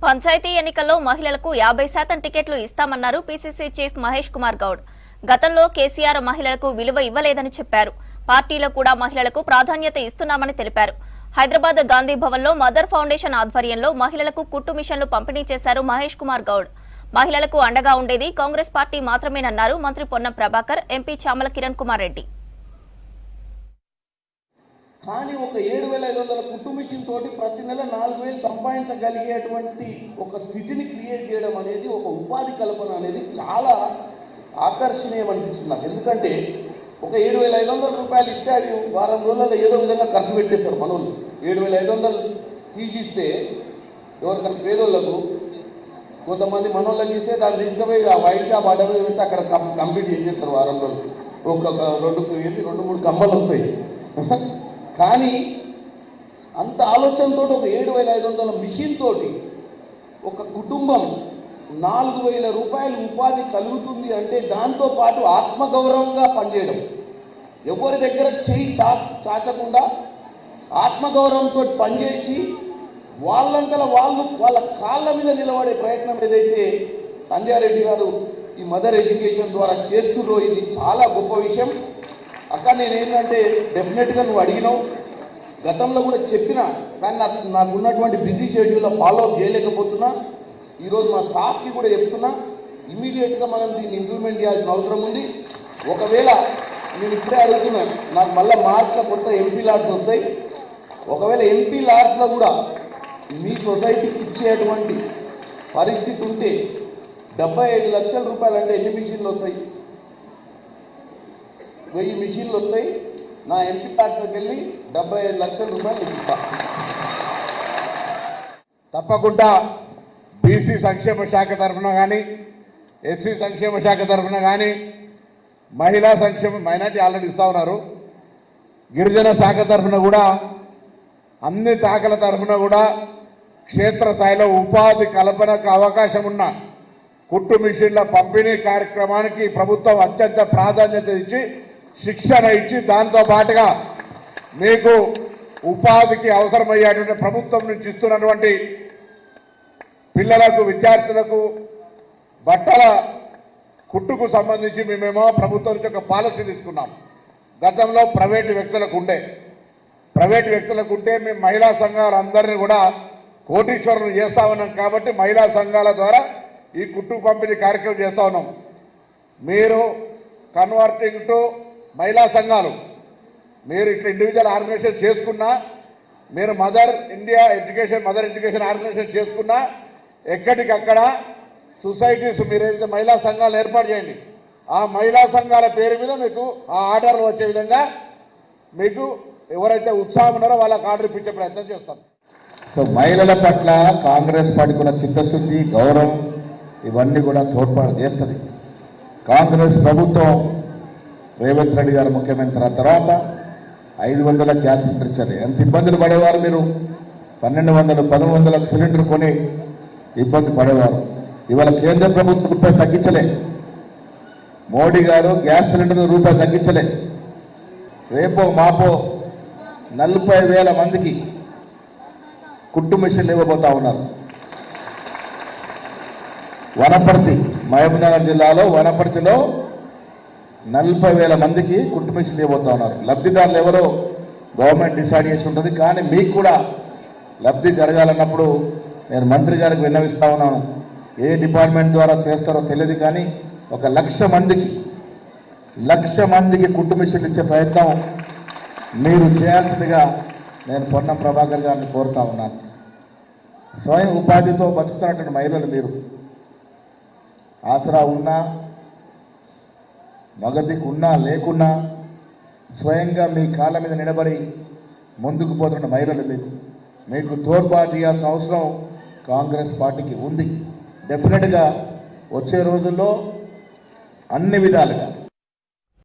పంచాయతీ ఎన్నికల్లో మహిళలకు 50% టికెట్లు ఇస్తామన్నారు పీసీసీ చీఫ్ మహేష్ కుమార్ గౌడ్. గతంలో కేసీఆర్ మహిళలకు విలువ ఇవ్వలేదని చెప్పారు. పార్టీలో కూడా మహిళలకు ప్రాధాన్యత ఇస్తున్నామని తెలిపారు. హైదరాబాద్ గాంధీ భవన్లో మదర్ ఫౌండేషన్ ఆధ్వర్యంలో మహిళలకు కుట్టు మిషన్లు పంపిణీ చేశారు మహేష్ కుమార్ గౌడ్. మహిళలకు అండగా ఉండేది కాంగ్రెస్ పార్టీ మాత్రమేనన్నారు మంత్రి పొన్నం ప్రభాకర్, ఎంపీ చామల కిరణ్ కుమార్ రెడ్డి. కానీ ఒక 7,500 కుట్టు మిషన్ తోటి ప్రతి నెల 4,000 సంపాదించగలిగేటువంటి ఒక స్థితిని క్రియేట్ చేయడం అనేది, ఒక ఉపాధి కల్పన అనేది చాలా ఆకర్షణీయం అనిపించింది నాకు. ఎందుకంటే ఒక 7,500 రూపాయలు ఇస్తే అది వారం రోజుల్లో ఏదో విధంగా ఖర్చు పెట్టేస్తారు మనోళ్ళు. 7,500 తీసిస్తే ఎవరికైనా పేదోళ్ళకు, కొంతమంది మనోళ్ళకి ఇస్తే దాన్ని తీసుకుపోయి ఆ వైట్ షాప్ అడవి పెడితే అక్కడ కంప్లీట్ చేసేస్తారు వారం రోజులు. ఒక 2-3 కంబలు వస్తాయి. కానీ అంత ఆలోచనతో ఒక 7,500 మిషన్ తోటి ఒక కుటుంబం 4,000 రూపాయలు ఉపాధి కలుగుతుంది అంటే దాంతోపాటు ఆత్మగౌరవంగా పనిచేయడం, ఎవరి దగ్గర చేయి చాచకుండా ఆత్మగౌరవంతో పనిచేసి వాళ్ళంతల వాళ్ళు వాళ్ళ కాళ్ళ మీద నిలబడే ప్రయత్నం ఏదైతే సంధ్యారెడ్డి గారు ఈ మదర్ ఎడ్యుకేషన్ ద్వారా చేస్తున్నారో ఇది చాలా గొప్ప విషయం. అక్కడ నేనేంటంటే డెఫినెట్గా నువ్వు అడిగినావు, గతంలో కూడా చెప్పినా, కానీ నాకు ఉన్నటువంటి బిజీ షెడ్యూల్లో ఫాలో అప్ చేయలేకపోతున్నా. ఈరోజు మా స్టాఫ్కి కూడా చెప్తున్నా, ఇమీడియట్గా మనం దీన్ని ఇంప్లిమెంట్ చేయాల్సిన అవసరం ఉంది. ఒకవేళ నేను ఇప్పుడే అడుగుతున్నాను, నాకు మళ్ళీ మార్చిలో కొత్త ఎంపీ లాడ్స్ వస్తాయి. ఒకవేళ ఎంపీ లాడ్స్లో కూడా మీ సొసైటీకి ఇచ్చేటువంటి పరిస్థితి ఉంటే 75 లక్షల రూపాయలు అంటే ఎన్ని మిషన్లు వస్తాయి? 1000 మిషన్లు వస్తాయి. నా ఎంపీ లాడ్స్లోకి వెళ్ళి 75 లక్షల రూపాయలు ఇస్తా. తప్పకుండా బీసీ సంక్షేమ శాఖ తరఫున కానీ, ఎస్సీ సంక్షేమ శాఖ తరఫున కానీ, మహిళా సంక్షేమ మైనార్టీ ఆల్రెడీ ఇస్తూ ఉన్నారు, గిరిజన శాఖ తరఫున కూడా, అన్ని శాఖల తరఫున కూడా క్షేత్రస్థాయిలో ఉపాధి కల్పనకు అవకాశం ఉన్న కుట్టు మిషన్ల పంపిణీ కార్యక్రమానికి ప్రభుత్వం అత్యంత ప్రాధాన్యత ఇచ్చి శిక్షణ ఇచ్చి దాంతో పాటుగా మీకు ఉపాధికి అవసరమయ్యేటువంటి ప్రభుత్వం నుంచి ఇస్తున్నటువంటి పిల్లలకు, విద్యార్థులకు బట్టల కుట్టుకు సంబంధించి మేమేమో ప్రభుత్వం నుంచి ఒక పాలసీ తీసుకున్నాం. గతంలో ప్రైవేటు వ్యక్తులకు ఉంటే మేము మహిళా సంఘాలందరినీ కూడా కోటీశ్వరులు చేస్తా ఉన్నాం. కాబట్టి మహిళా సంఘాల ద్వారా ఈ కుట్టు పంపిణీ కార్యక్రమం చేస్తూ ఉన్నాం. మీరు కన్వర్టింగ్ టు మహిళా సంఘాలు, మీరు ఇట్లా ఇండివిజువల్ ఆర్గనైజేషన్ చేసుకున్నా, మీరు మదర్ ఎడ్యుకేషన్ ఆర్గనైజేషన్ చేసుకున్నా, ఎక్కడికక్కడ సొసైటీస్ మీరు ఏదైతే మహిళా సంఘాలు ఏర్పాటు చేయండి. ఆ మహిళా సంఘాల పేరు మీద మీకు ఆ ఆర్డర్లు వచ్చే విధంగా మీకు ఎవరైతే ఉత్సాహం ఉన్నారో వాళ్ళకి ఆర్డర్ ఇప్పించే ప్రయత్నం చేస్తాం. సో మహిళల పట్ల కాంగ్రెస్ పార్టీకి ఉన్న చిత్తశుద్ధి, గౌరవం ఇవన్నీ కూడా తోడ్పాటు చేస్తుంది. కాంగ్రెస్ ప్రభుత్వం రేవంత్ రెడ్డి గారు ముఖ్యమంత్రి తర్వాత 500 గ్యాస్ సిలిండర్ ఇచ్చారు. ఎంత ఇబ్బందులు పడేవారు మీరు, 1200, 1100 సిలిండర్ కొని ఇబ్బంది పడేవారు. ఇవాళ కేంద్ర ప్రభుత్వం రూపాయి తగ్గించలే, మోడీ గారు గ్యాస్ సిలిండర్ రూపాయి తగ్గించలే. రేపో మాపో 40,000 మందికి కుట్టు మిషన్లు ఇవ్వబోతా ఉన్నారు. వనపర్తి, మహబూబ్నగర్ జిల్లాలో వనపర్తిలో 40,000 మందికి కుట్టు మిషన్లు ఇవ్వబోతా ఉన్నారు. లబ్ధిదారులు ఎవరో గవర్నమెంట్ డిసైడ్ చేసి ఉంటుంది. కానీ మీకు కూడా లబ్ధి జరగాలన్నప్పుడు నేను మంత్రి గారికి విన్నవిస్తా ఉన్నాను. ఏ డిపార్ట్మెంట్ ద్వారా చేస్తారో తెలియదు, కానీ 1,00,000 మందికి కుట్టు మిషన్లు ఇచ్చే ప్రయత్నం మీరు చేయాల్సిందిగా నేను పొన్నం ప్రభాకర్ గారిని కోరుతా ఉన్నాను. స్వయం ఉపాధితో బతుకుతున్నటువంటి మహిళలు మీరు, ఆసరా ఉన్నా, మగదికి ఉన్నా లేకున్నా స్వయంగా మీ కాళ్ళ మీద నిలబడి ముందుకు పోతున్న మహిళలు మీకు తోడ్పాటు ఇవ్వాల్సిన అవసరం కాంగ్రెస్ పార్టీకి ఉంది. డెఫినెట్గా వచ్చే రోజుల్లో అన్ని విధాలుగా